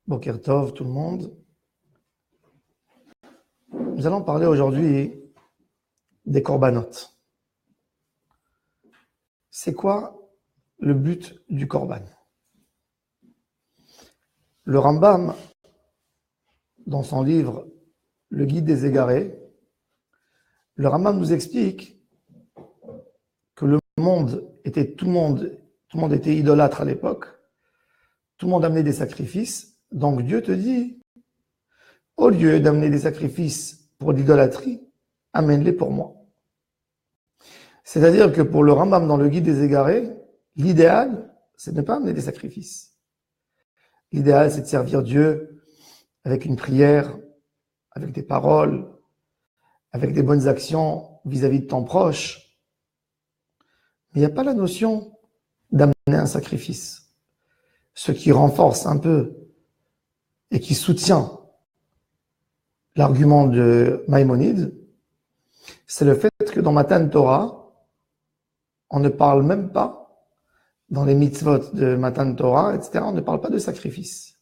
Boker Tov, tout le monde. Nous allons parler aujourd'hui des korbanot. C'est quoi le but du korban? Le Rambam, dans son livre Le Guide des Égarés, le Rambam nous explique que le monde était tout le monde était idolâtre à l'époque. Tout le monde amenait des sacrifices. Donc Dieu te dit, au lieu d'amener des sacrifices pour l'idolâtrie, amène-les pour moi. C'est-à-dire que pour le Rambam dans le Guide des Égarés, l'idéal, c'est de ne pas amener des sacrifices. L'idéal, c'est de servir Dieu avec une prière, avec des paroles, avec des bonnes actions vis-à-vis de ton proche. Mais il n'y a pas la notion d'amener un sacrifice. Ce qui renforce un peu et qui soutient l'argument de Maïmonide, c'est le fait que dans Matan Torah, on ne parle même pas, dans les mitzvot de Matan Torah, etc., on ne parle pas de sacrifice.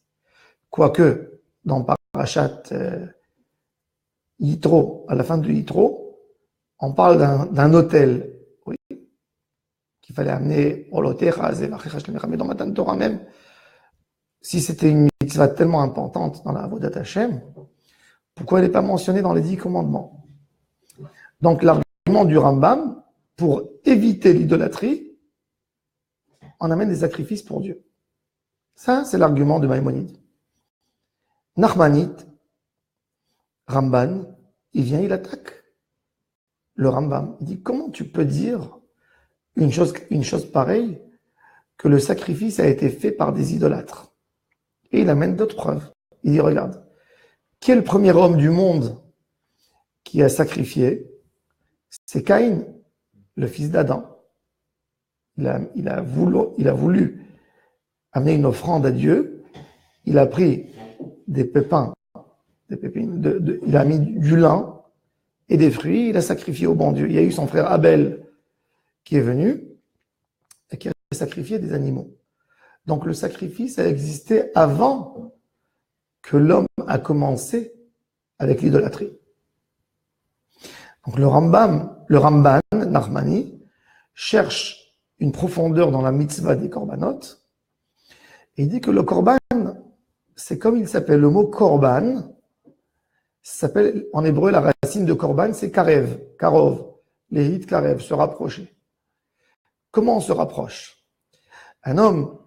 Quoique, dans Parashat Yitro, à la fin de Yitro, on parle d'un autel, oui, qu'il fallait amener mais dans Matan Torah même, si c'était une mitzvah tellement importante dans la Avodat Hashem, pourquoi elle n'est pas mentionnée dans les 10 commandements? Donc l'argument du Rambam, pour éviter l'idolâtrie, on amène des sacrifices pour Dieu. Ça, c'est l'argument de Maïmonide. Nachmanite, Ramban, il vient, il attaque le Rambam. Il dit, comment tu peux dire une chose pareille, que le sacrifice a été fait par des idolâtres? Et il amène d'autres preuves. Il dit, regarde, qui est le premier homme du monde qui a sacrifié? C'est Caïn, le fils d'Adam. Il a voulu amener une offrande à Dieu. Il a pris des pépins, il a mis du lin et des fruits. Il a sacrifié au bon Dieu. Il y a eu son frère Abel qui est venu et qui a sacrifié des animaux. Donc le sacrifice a existé avant que l'homme a commencé avec l'idolâtrie. Donc le Ramban, Nachmani, cherche une profondeur dans la mitzvah des korbanot, et il dit que le korban, c'est comme il s'appelle, le mot korban, s'appelle en hébreu la racine de korban, c'est karev, karov, l'hit karev, se rapprocher. Comment on se rapproche? Un homme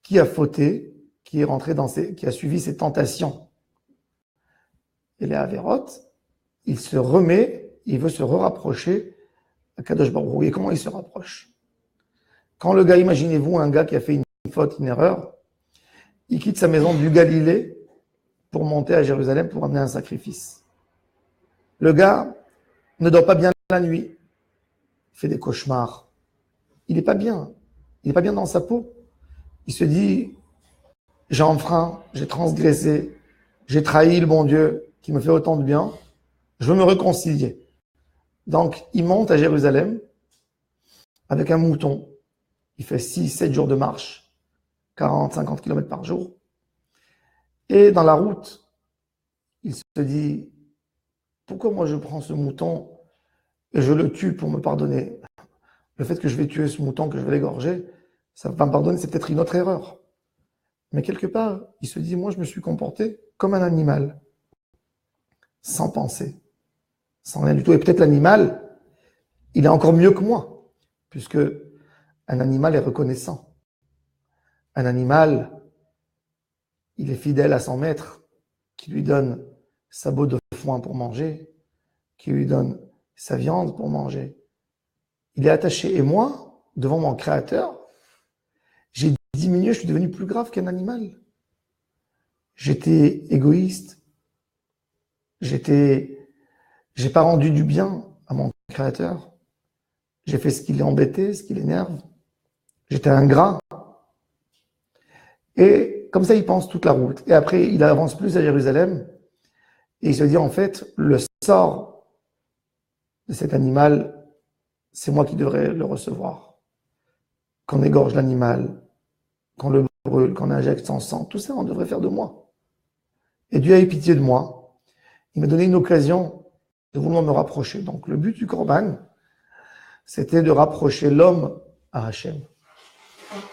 qui a fauté, qui est rentré qui a suivi ses tentations et les avérotes, il se remet, il veut se rapprocher à Kadosh Baruch Hu. Et comment il se rapproche? Quand le gars, imaginez-vous un gars qui a fait une faute, une erreur, il quitte sa maison du Galilée pour monter à Jérusalem pour amener un sacrifice. Le gars ne dort pas bien la nuit, il fait des cauchemars. Il n'est pas bien. Il n'est pas bien dans sa peau. Il se dit, j'ai enfreint, j'ai transgressé, j'ai trahi le bon Dieu qui me fait autant de bien, je veux me réconcilier. Donc, il monte à Jérusalem avec un mouton. Il fait 6-7 jours de marche, 40-50 km par jour. Et dans la route, il se dit, pourquoi moi je prends ce mouton et je le tue pour me pardonner? Le fait que je vais tuer ce mouton, que je vais l'égorger, ça va me pardonner, c'est peut-être une autre erreur. Mais quelque part, il se dit, moi je me suis comporté comme un animal, sans penser, sans rien du tout. Et peut-être l'animal, il est encore mieux que moi, puisque un animal est reconnaissant. Un animal, il est fidèle à son maître, qui lui donne sa botte de foin pour manger, qui lui donne sa viande pour manger. Il est attaché. Et moi, devant mon Créateur, j'ai diminué, je suis devenu plus grave qu'un animal. J'étais égoïste. J'ai pas rendu du bien à mon Créateur. J'ai fait ce qui l'embêtait, ce qui l'énerve. J'étais ingrat. Et comme ça, il pense toute la route. Et après, il avance plus à Jérusalem. Et il se dit, en fait, le sort de cet animal, c'est moi qui devrais le recevoir. Qu'on égorge l'animal, qu'on le brûle, qu'on injecte son sang, tout ça, on devrait faire de moi. Et Dieu a eu pitié de moi. Il m'a donné une occasion de vouloir me rapprocher. Donc le but du Korban, c'était de rapprocher l'homme à Hachem.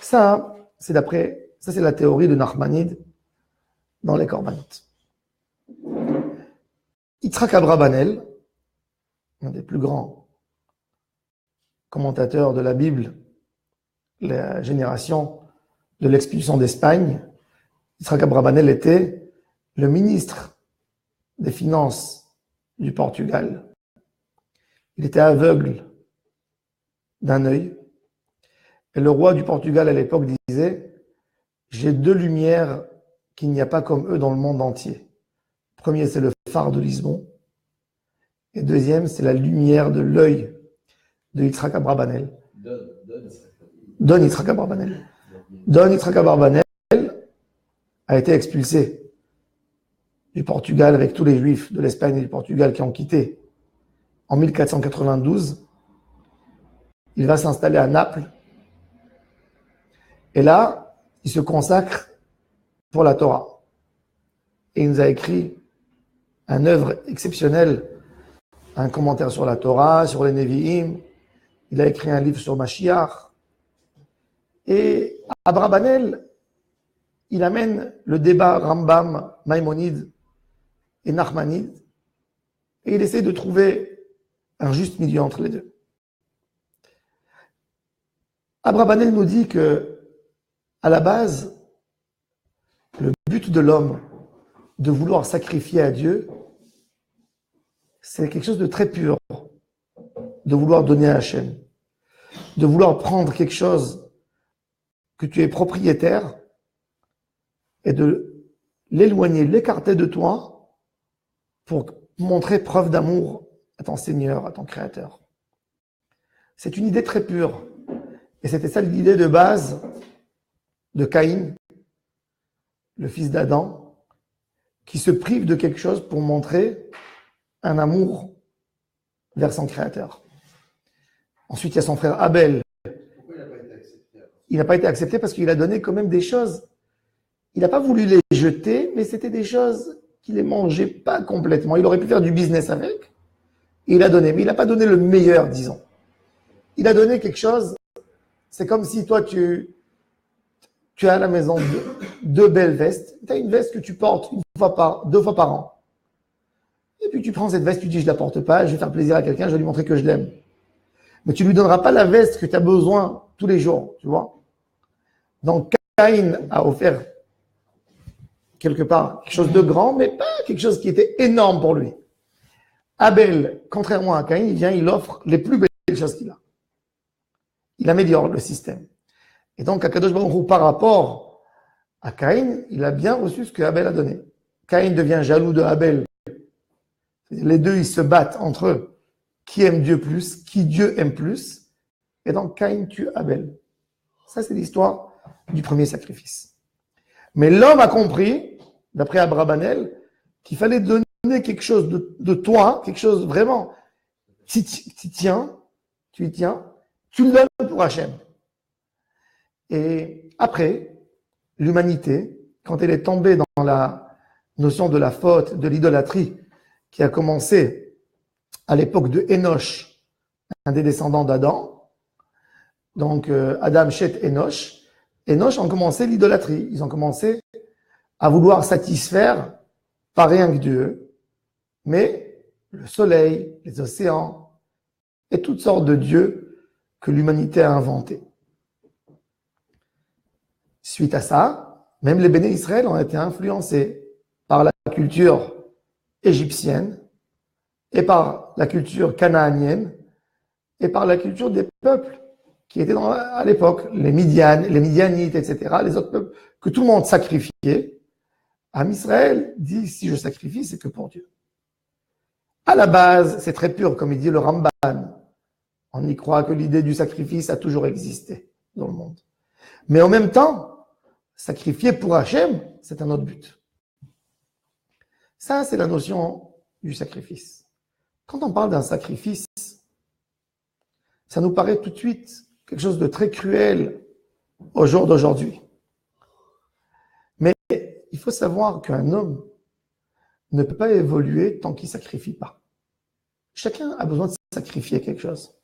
Ça, c'est la théorie de Nachmanide dans les Korbanot. Yitzhak Abrabanel, un des plus grands commentateurs de la Bible, la génération de l'expulsion d'Espagne, Yitzhak Abrabanel était le ministre des Finances du Portugal. Il était aveugle d'un œil. Et le roi du Portugal à l'époque disait « J'ai deux lumières qu'il n'y a pas comme eux dans le monde entier. Premier, c'est le phare de Lisbon. Et deuxième, c'est la lumière de l'œil de Yitzhak Abrabanel. » Don Yitzhak Abrabanel. Don Yitzhak Abrabanel a été expulsé du Portugal avec tous les Juifs de l'Espagne et du Portugal qui ont quitté en 1492. Il va s'installer à Naples. Et là, il se consacre pour la Torah. Et il nous a écrit un œuvre exceptionnelle, un commentaire sur la Torah, sur les Nevi'im. Il a écrit un livre sur Mashiach. Et Abrabanel, il amène le débat Rambam, Maïmonide et Nachmanide. Et il essaie de trouver un juste milieu entre les deux. Abrabanel nous dit que, à la base, le but de l'homme de vouloir sacrifier à Dieu, c'est quelque chose de très pur, de vouloir donner à Hachem, de vouloir prendre quelque chose que tu es propriétaire et de l'éloigner, l'écarter de toi pour montrer preuve d'amour à ton Seigneur, à ton Créateur. C'est une idée très pure. Et c'était ça l'idée de base de Caïn, le fils d'Adam, qui se prive de quelque chose pour montrer un amour vers son Créateur. Ensuite, il y a son frère Abel. Pourquoi il n'a pas été accepté? Il n'a pas été accepté parce qu'il a donné quand même des choses. Il n'a pas voulu les jeter, mais c'était des choses qu'il ne mangeait pas complètement. Il aurait pu faire du business avec. Et il a donné, mais il n'a pas donné le meilleur, disons. Il a donné quelque chose. C'est comme si toi, tu as à la maison deux belles vestes. Tu as une veste que tu portes deux fois par an. Et puis tu prends cette veste, tu dis je la porte pas, je vais faire plaisir à quelqu'un, je vais lui montrer que je l'aime. Mais tu lui donneras pas la veste que tu as besoin tous les jours, tu vois. Donc Caïn a offert quelque part quelque chose de grand, mais pas quelque chose qui était énorme pour lui. Abel, contrairement à Caïn, il vient, il offre les plus belles choses qu'il a. Il améliore le système. Et donc, Akadosh Baruch Hu, par rapport à Caïn, il a bien reçu ce que Abel a donné. Caïn devient jaloux de Abel. Les deux, ils se battent entre eux. Qui aime Dieu plus, qui Dieu aime plus. Et donc, Caïn tue Abel. Ça, c'est l'histoire du premier sacrifice. Mais l'homme a compris, d'après Abrabanel, qu'il fallait donner quelque chose de toi, quelque chose vraiment, tu y tiens, tu le donnes pour Hachem. Et après, l'humanité, quand elle est tombée dans la notion de la faute, de l'idolâtrie, qui a commencé à l'époque de Enoch, un des descendants d'Adam, donc Adam, Chet, Enoch ont commencé l'idolâtrie. Ils ont commencé à vouloir satisfaire pas rien que Dieu, mais le soleil, les océans et toutes sortes de dieux que l'humanité a inventés. Suite à ça, même les Béné Israël ont été influencés par la culture égyptienne et par la culture canaanienne et par la culture des peuples qui étaient à l'époque, les Midianites, etc., les autres peuples que tout le monde sacrifiait. Am Israël dit, si je sacrifie, c'est que pour Dieu. À la base, c'est très pur, comme il dit le Ramban. On y croit que l'idée du sacrifice a toujours existé dans le monde. Mais en même temps, sacrifier pour Hachem, c'est un autre but. Ça, c'est la notion du sacrifice. Quand on parle d'un sacrifice, ça nous paraît tout de suite quelque chose de très cruel au jour d'aujourd'hui. Mais il faut savoir qu'un homme ne peut pas évoluer tant qu'il ne sacrifie pas. Chacun a besoin de sacrifier quelque chose.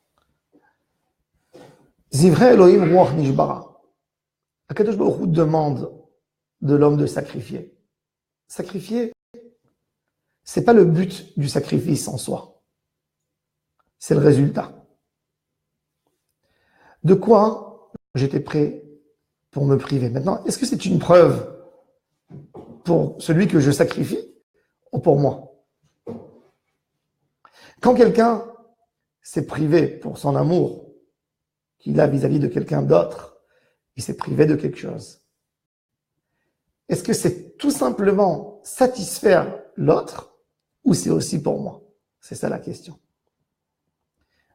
Zivrei Elohim Ruach Nishbara. Akadosh Baruch Hu demande de l'homme de sacrifier. Sacrifier, c'est pas le but du sacrifice en soi. C'est le résultat. De quoi j'étais prêt pour me priver. Maintenant, est-ce que c'est une preuve pour celui que je sacrifie ou pour moi? Quand quelqu'un s'est privé pour son amour qu'il a vis-à-vis de quelqu'un d'autre, il s'est privé de quelque chose. Est-ce que c'est tout simplement satisfaire l'autre ou c'est aussi pour moi? C'est ça la question.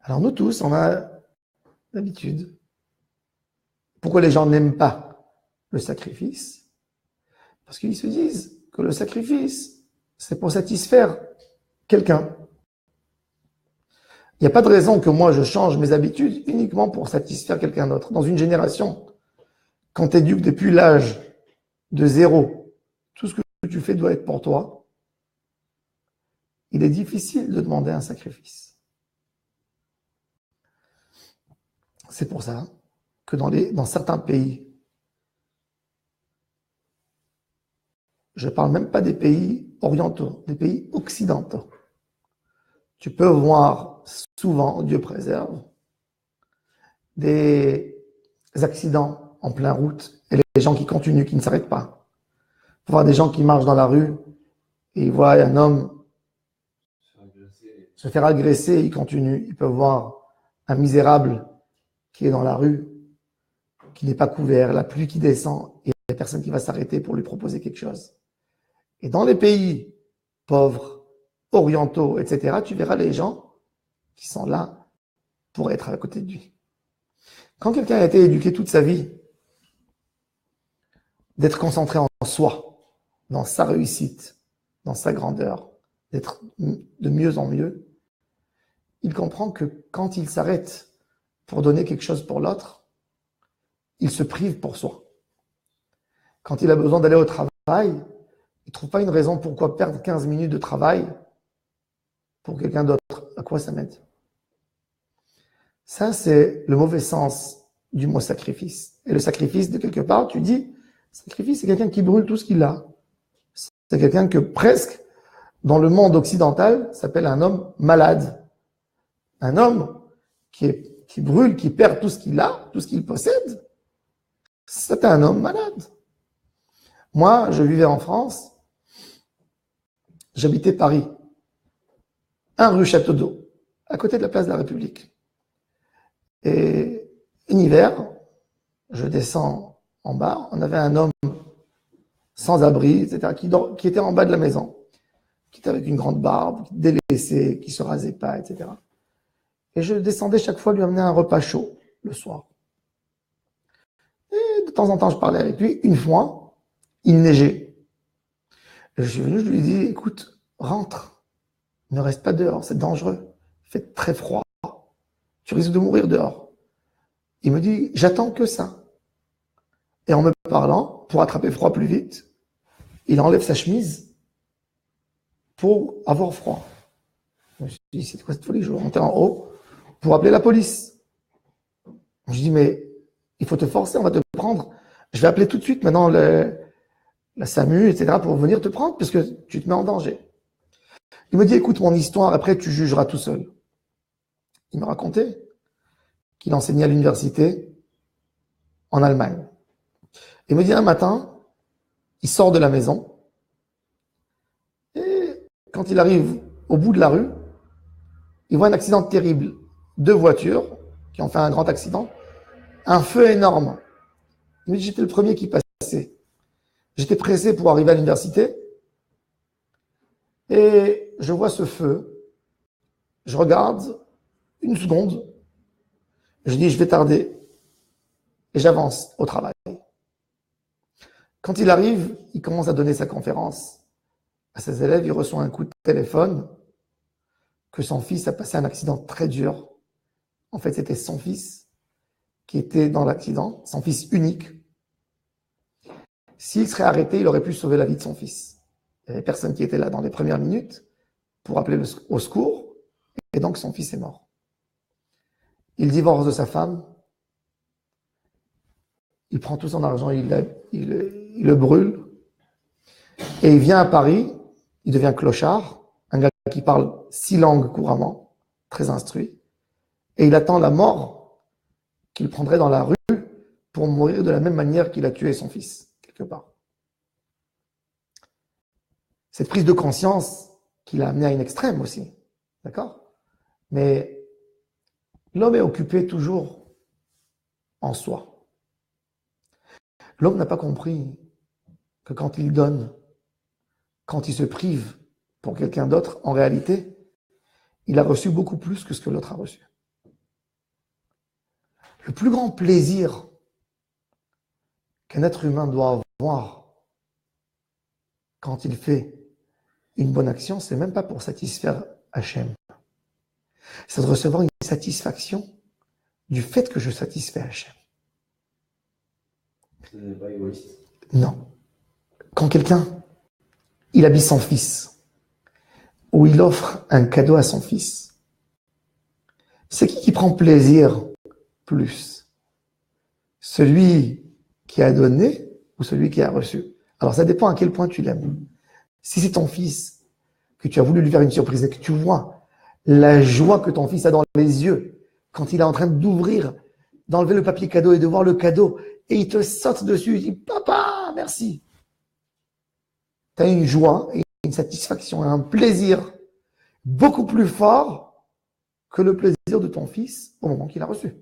Alors nous tous, on a l'habitude. Pourquoi les gens n'aiment pas le sacrifice? Parce qu'ils se disent que le sacrifice, c'est pour satisfaire quelqu'un. Il n'y a pas de raison que moi je change mes habitudes uniquement pour satisfaire quelqu'un d'autre. Dans une génération, quand tu éduques depuis l'âge de 0, tout ce que tu fais doit être pour toi, il est difficile de demander un sacrifice. C'est pour ça que dans certains pays, je ne parle même pas des pays orientaux, des pays occidentaux, tu peux voir souvent, Dieu préserve, des accidents en pleine route et les gens qui continuent, qui ne s'arrêtent pas. Il faut voir des gens qui marchent dans la rue et ils voient un homme se faire agresser et ils continuent. Ils peuvent voir un misérable qui est dans la rue, qui n'est pas couvert, la pluie qui descend et il n'y a personne qui va s'arrêter pour lui proposer quelque chose. Et dans les pays pauvres, orientaux, etc., tu verras les gens qui sont là pour être à côté de lui. Quand quelqu'un a été éduqué toute sa vie, d'être concentré en soi, dans sa réussite, dans sa grandeur, d'être de mieux en mieux, il comprend que quand il s'arrête pour donner quelque chose pour l'autre, il se prive pour soi. Quand il a besoin d'aller au travail, il ne trouve pas une raison pourquoi perdre 15 minutes de travail pour quelqu'un d'autre. À quoi ça m'aide? Ça, c'est le mauvais sens du mot sacrifice. Et le sacrifice, de quelque part, tu dis, sacrifice, c'est quelqu'un qui brûle tout ce qu'il a. C'est quelqu'un que presque, dans le monde occidental, s'appelle un homme malade. Un homme qui brûle, qui perd tout ce qu'il a, tout ce qu'il possède. C'est un homme malade. Moi, je vivais en France. J'habitais Paris. 1 rue Château d'Eau, à côté de la place de la République. Et en hiver, je descends en bas, on avait un homme sans abri, etc., qui était en bas de la maison, qui était avec une grande barbe, délaissé, qui se rasait pas, etc. Et je descendais chaque fois lui amener un repas chaud, le soir. Et de temps en temps, je parlais avec lui. Une fois, il neigeait. Et je suis venu, je lui ai dit, écoute, rentre. Ne reste pas dehors, c'est dangereux. Il fait très froid. Tu risques de mourir dehors. Il me dit, j'attends que ça. Et en me parlant, pour attraper froid plus vite, il enlève sa chemise pour avoir froid. Je me suis dit, c'est quoi cette folie? Je rentre en haut pour appeler la police. Je dis, mais il faut te forcer, on va te prendre. Je vais appeler tout de suite maintenant la SAMU, etc., pour venir te prendre, parce que tu te mets en danger. Il me dit, écoute mon histoire, après tu jugeras tout seul. Il m'a raconté qu'il enseignait à l'université en Allemagne. Il me dit, un matin, il sort de la maison, et quand il arrive au bout de la rue, il voit un accident terrible. 2 voitures qui ont fait un grand accident, un feu énorme. Il me dit, j'étais le premier qui passait. J'étais pressé pour arriver à l'université, et je vois ce feu, je regarde 1 seconde, je dis je vais tarder, et j'avance au travail. Quand il arrive, il commence à donner sa conférence à ses élèves, il reçoit un coup de téléphone que son fils a passé un accident très dur. En fait, c'était son fils qui était dans l'accident, son fils unique. S'il serait arrêté, il aurait pu sauver la vie de son fils. Il n'y avait personne qui était là dans les premières minutes pour appeler au secours, et donc son fils est mort. Il divorce de sa femme, il prend tout son argent, il le brûle, et il vient à Paris, il devient clochard, un gars qui parle 6 langues couramment, très instruit, et il attend la mort qu'il prendrait dans la rue pour mourir de la même manière qu'il a tué son fils, quelque part. Cette prise de conscience qui l'a amené à une extrême aussi, d'accord? Mais l'homme est occupé toujours en soi. L'homme n'a pas compris que quand il donne, quand il se prive pour quelqu'un d'autre, en réalité, il a reçu beaucoup plus que ce que l'autre a reçu. Le plus grand plaisir qu'un être humain doit avoir quand il fait une bonne action, c'est même pas pour satisfaire Hachem. C'est de recevoir une satisfaction du fait que je satisfais Hachem. Ce n'est pas égoïste. Non. Quand quelqu'un, il habille son fils, ou il offre un cadeau à son fils, c'est qui prend plaisir plus? Celui qui a donné ou celui qui a reçu? Alors ça dépend à quel point tu l'aimes. Si c'est ton fils, que tu as voulu lui faire une surprise et que tu vois la joie que ton fils a dans les yeux quand il est en train d'ouvrir, d'enlever le papier cadeau et de voir le cadeau, et il te saute dessus, il dit « Papa, merci !» Tu as une joie et une satisfaction et un plaisir beaucoup plus fort que le plaisir de ton fils au moment qu'il a reçu.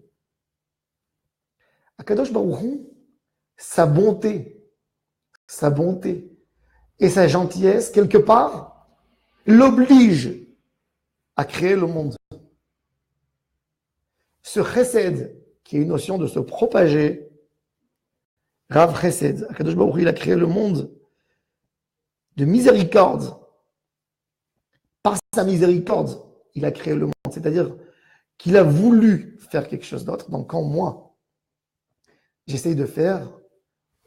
Akadosh Baruch Hu, sa bonté et sa gentillesse, quelque part, l'oblige à créer le monde. Ce chesed, qui est une notion de se propager, Rav Chesed, Akadosh Baruch Hu, il a créé le monde de miséricorde. Par sa miséricorde, il a créé le monde. C'est-à-dire qu'il a voulu faire quelque chose d'autre. Donc quand moi, j'essaye de faire,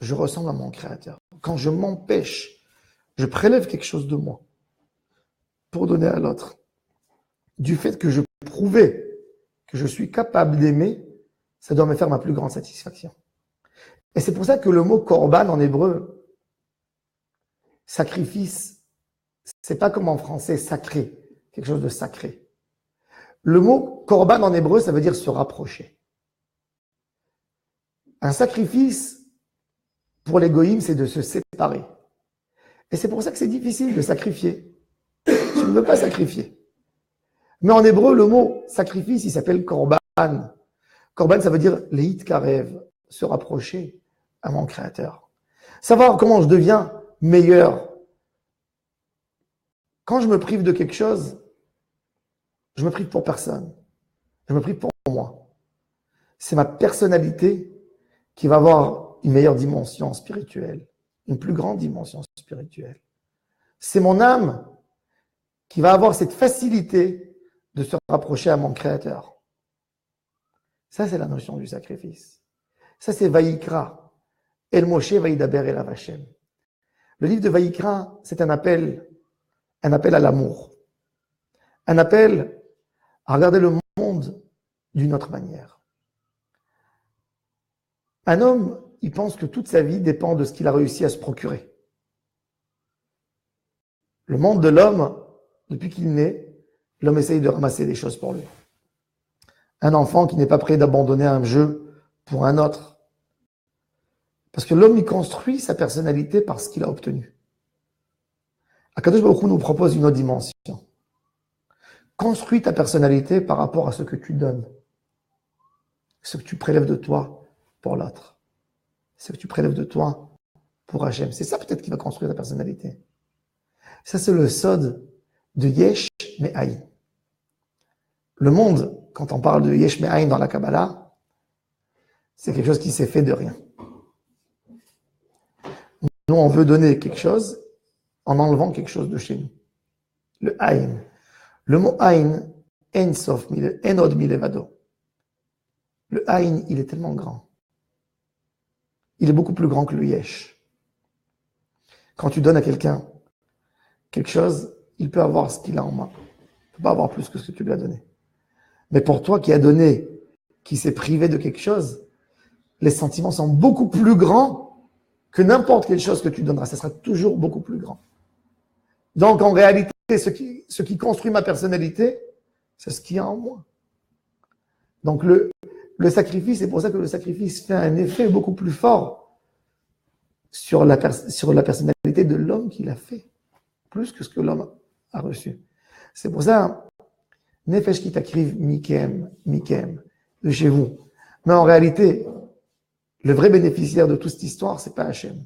je ressemble à mon Créateur. Quand je m'empêche, je prélève quelque chose de moi pour donner à l'autre. Du fait que je prouvais que je suis capable d'aimer, ça doit me faire ma plus grande satisfaction. Et c'est pour ça que le mot korban en hébreu, sacrifice, c'est pas comme en français sacré, quelque chose de sacré. Le mot korban en hébreu, ça veut dire se rapprocher. Un sacrifice, pour les goïms, c'est de se séparer. Et c'est pour ça que c'est difficile de sacrifier. Tu ne veux pas sacrifier. Mais en hébreu, le mot sacrifice, il s'appelle korban. Korban, ça veut dire leit karev, se rapprocher à mon Créateur. Savoir comment je deviens meilleur. Quand je me prive de quelque chose, je me prive pour personne. Je me prive pour moi. C'est ma personnalité qui va avoir une meilleure dimension spirituelle, une plus grande dimension spirituelle. C'est mon âme qui va avoir cette facilité de se rapprocher à mon Créateur. Ça, c'est la notion du sacrifice. Ça, c'est Vaïkra. El Moshe Vaïdaber El Avachem. Le livre de Vaïkra, c'est un appel à l'amour. Un appel à regarder le monde d'une autre manière. Un homme, il pense que toute sa vie dépend de ce qu'il a réussi à se procurer. Le monde de l'homme, depuis qu'il naît, l'homme essaye de ramasser des choses pour lui. Un enfant qui n'est pas prêt d'abandonner un jeu pour un autre. Parce que l'homme, il construit sa personnalité par ce qu'il a obtenu. Akadosh Baruch Hu nous propose une autre dimension. Construis ta personnalité par rapport à ce que tu donnes. Ce que tu prélèves de toi pour l'autre. Ce que tu prélèves de toi pour Hachem. C'est ça peut-être qui va construire ta personnalité. Ça, c'est le sod de Yesh Me'ayin. Le monde, quand on parle de Yesh Me'ayin dans la Kabbalah, c'est quelque chose qui s'est fait de rien. Nous, on veut donner quelque chose en enlevant quelque chose de chez nous. Le Ayin. Le mot Ayin, Enod Milevado. Le Ayin, il est tellement grand. Il est beaucoup plus grand que le Yesh. Quand tu donnes à quelqu'un quelque chose, il peut avoir ce qu'il a en main. Il ne peut pas avoir plus que ce que tu lui as donné. Mais pour toi qui as donné, qui s'est privé de quelque chose, les sentiments sont beaucoup plus grands que n'importe quelle chose que tu donneras. Ça sera toujours beaucoup plus grand. Donc en réalité, ce qui construit ma personnalité, c'est ce qu'il y a en moi. Donc le sacrifice, c'est pour ça que le sacrifice fait un effet beaucoup plus fort sur la personnalité de l'homme qui l'a fait, plus que ce que l'homme a reçu. C'est pour ça, Nefesh ki takriv mikem, de chez vous. Mais en réalité, le vrai bénéficiaire de toute cette histoire, c'est pas Hachem.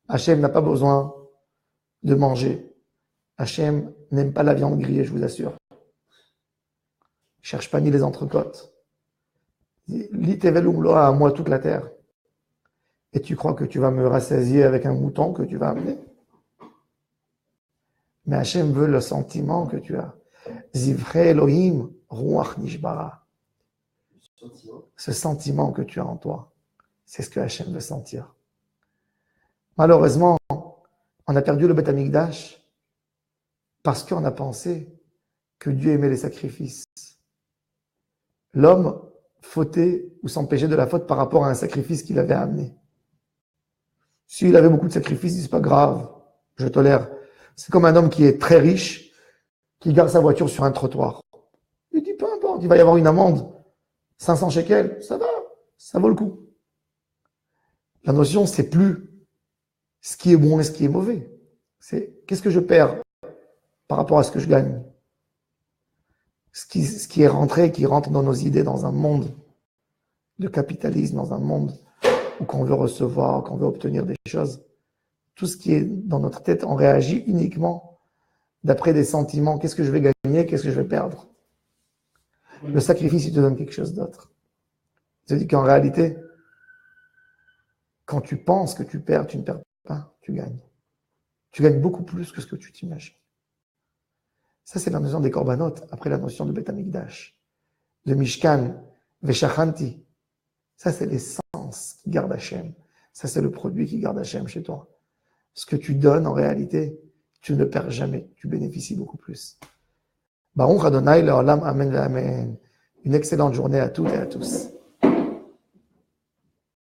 Hachem n'a pas besoin de manger. Hachem n'aime pas la viande grillée, je vous assure. Il cherche pas ni les entrecôtes. L'itevelumloa à moi toute la terre. Et tu crois que tu vas me rassasier avec un mouton que tu vas amener? Mais Hachem veut le sentiment que tu as. Zivrei Elohim, Ruach Nishbara. Ce sentiment que tu as en toi, c'est ce que Hachem veut sentir. Malheureusement, on a perdu le Beth Amikdash parce qu'on a pensé que Dieu aimait les sacrifices. L'homme fautait ou s'empêchait de la faute par rapport à un sacrifice qu'il avait amené. S'il avait beaucoup de sacrifices, c'est pas grave, je tolère. C'est comme un homme qui est très riche, qui garde sa voiture sur un trottoir. Il dit, peu importe, il va y avoir une amende, 500 shekels, ça va, ça vaut le coup. La notion, c'est plus ce qui est bon et ce qui est mauvais. C'est qu'est-ce que je perds par rapport à ce que je gagne. Ce qui est rentré, qui rentre dans nos idées, dans un monde de capitalisme, dans un monde où qu'on veut recevoir, qu'on veut obtenir des choses. Tout ce qui est dans notre tête, on réagit uniquement d'après des sentiments. Qu'est-ce que je vais gagner? Qu'est-ce que je vais perdre? Le sacrifice, il te donne quelque chose d'autre. Il te dit qu'en réalité, quand tu penses que tu perds, tu ne perds pas, tu gagnes. Tu gagnes beaucoup plus que ce que tu t'imagines. Ça, c'est la notion des corbanotes, après la notion de Beth Amikdash, de Mishkan, Veshachanti. Ça, c'est l'essence qui garde Hachem. Ça, c'est le produit qui garde Hachem chez toi. Ce que tu donnes, en réalité, tu ne perds jamais. Tu bénéficies beaucoup plus. Baruch Adonai, Le'olam, Amen, Amen. Une excellente journée à toutes et à tous.